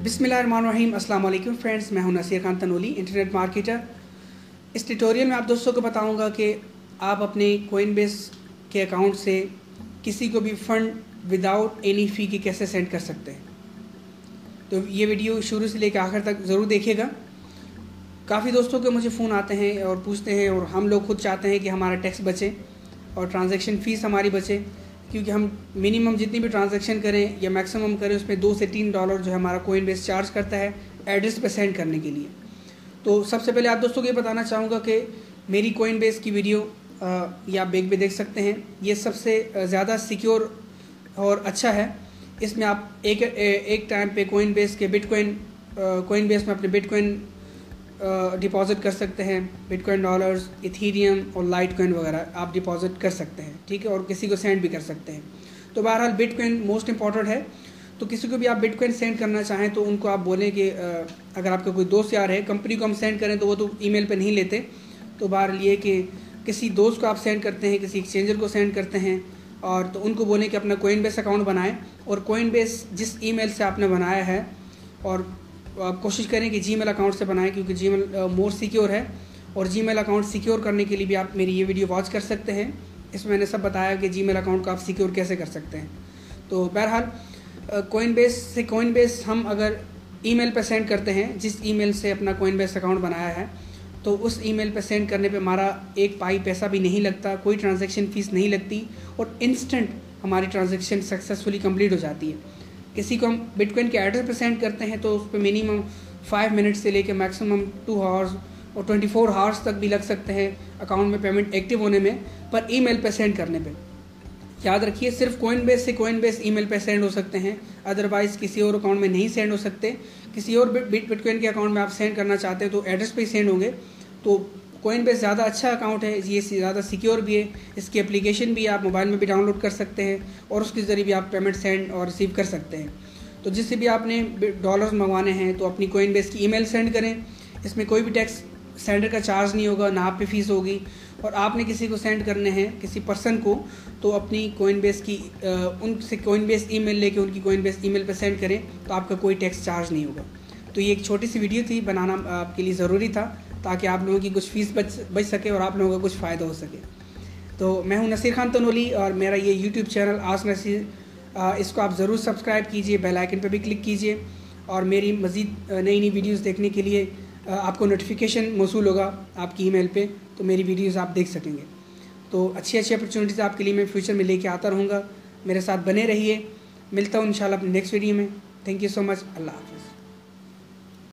बिस्मिल्लाहिर्रहमानिर्रहीम। अस्सलाम वालेकुम फ्रेंड्स, मैं हूं नसीर खान तनोली, इंटरनेट मार्केटर। इस ट्यूटोरियल में आप दोस्तों को बताऊंगा कि आप अपने कोइनबेस के अकाउंट से किसी को भी फ़ंड विदाउट एनी फ़ी के कैसे सेंड कर सकते हैं। तो ये वीडियो शुरू से लेकर आखिर तक ज़रूर देखिएगा। काफ़ी दोस्तों के मुझे फ़ोन आते हैं और पूछते हैं, और हम लोग खुद चाहते हैं कि हमारा टैक्स बचे और ट्रांजैक्शन फ़ीस हमारी बचे, क्योंकि हम मिनिमम जितनी भी ट्रांजैक्शन करें या मैक्सिमम करें उसमें $2 से $3 जो है हमारा कोइनबेस चार्ज करता है एड्रेस पे सेंड करने के लिए। तो सबसे पहले आप दोस्तों को ये बताना चाहूँगा कि मेरी कोइनबेस की वीडियो ये आप बैक पे देख सकते हैं। ये सबसे ज़्यादा सिक्योर और अच्छा है। इसमें आप एक टाइम पे कोइनबेस के कोइनबेस में अपने बिटकॉइन डिपॉजिट कर सकते हैं। बिटकॉइन डॉलर्स, इथीरियम और लाइटकॉइन वगैरह आप डिपॉजिट कर सकते हैं, ठीक है, और किसी को सेंड भी कर सकते हैं। तो बहरहाल बिटकॉइन मोस्ट इंपॉर्टेंट है। तो किसी को भी आप बिटकॉइन सेंड करना चाहें तो उनको आप बोलें कि अगर आपका कोई दोस्त यार है, कंपनी को हम सेंड करें तो वो तो ईमेल पे नहीं लेते। तो बहरहाल ये कि किसी दोस्त को आप सेंड करते हैं, किसी एक्सचेंजर को सेंड करते हैं, और तो उनको बोलें कि अपना कोइनबेस अकाउंट बनाएं, और कोइनबेस जिस ईमेल से आपने बनाया है, और आप कोशिश करें कि जीमेल अकाउंट से बनाएं, क्योंकि जीमेल मोर सिक्योर है। और जीमेल अकाउंट सिक्योर करने के लिए भी आप मेरी ये वीडियो वॉच कर सकते हैं। इसमें मैंने सब बताया कि जीमेल अकाउंट को आप सिक्योर कैसे कर सकते हैं। तो बहरहाल कोइनबेस हम अगर ईमेल पे सेंड करते हैं, जिस ईमेल से अपना कोइनबेस अकाउंट बनाया है, तो उस ईमेल पे सेंड करने पे हमारा एक पाई पैसा भी नहीं लगता, कोई ट्रांजैक्शन फ़ीस नहीं लगती, और इंस्टेंट हमारी ट्रांजैक्शन सक्सेसफुली कंप्लीट हो जाती है। किसी को हम बिटकॉइन के एड्रेस पे सेंड करते हैं तो उस पर मिनिमम 5 मिनट से लेकर मैक्सिमम 2 आवर्स और 24 आवर्स तक भी लग सकते हैं अकाउंट में पेमेंट एक्टिव होने में, पर ईमेल पे सेंड करने पे। याद रखिए, सिर्फ कोइनबेस से कोइनबेस ईमेल पे सेंड हो सकते हैं, अदरवाइज़ किसी और अकाउंट में नहीं सेंड हो सकते। किसी और बिटकॉइन के अकाउंट में आप सेंड करना चाहते हैं तो एड्रेस पे ही सेंड होंगे। तो कोइनबेस ज़्यादा अच्छा अकाउंट है, ये ज़्यादा सिक्योर भी है। इसकी एप्लीकेशन भी आप मोबाइल में भी डाउनलोड कर सकते हैं, और उसके ज़रिए भी आप पेमेंट सेंड और रिसीव कर सकते हैं। तो जिससे भी आपने डॉलर्स मंगवाने हैं तो अपनी कोइनबेस की ईमेल सेंड करें। इसमें कोई भी टैक्स सेंडर का चार्ज नहीं होगा, ना आप पे फीस होगी। और आपने किसी को सेंड करने हैं, किसी पर्सन को, तो अपनी कोइनबेस की उनसे कोइनबेस ईमेल लेके उनकी कोइनबेस ईमेल पे सेंड करें, तो आपका कोई टैक्स चार्ज नहीं होगा। तो ये एक छोटी सी वीडियो थी, बनाना आपके लिए ज़रूरी था, ताकि आप लोगों की कुछ फ़ीस बच सके और आप लोगों का कुछ फ़ायदा हो सके। तो मैं हूं नसीर खान तनोली, और मेरा ये यूट्यूब चैनल आस्क नसीर, इसको आप ज़रूर सब्सक्राइब कीजिए, बेल आइकन पर भी क्लिक कीजिए, और मेरी मज़ीद नई नई वीडियोस देखने के लिए आपको नोटिफिकेशन मौसूल होगा आपकी ईमेल पे, तो मेरी वीडियोस आप देख सकेंगे। तो अच्छी अच्छी अपॉर्चुनिटीज़ आपके लिए मैं फ्यूचर में लेके आता रहूँगा। मेरे साथ बने रहिए। मिलता हूँ इंशाल्लाह अपने नेक्स्ट वीडियो में। Thank you so much. Allah हाफ़िज़।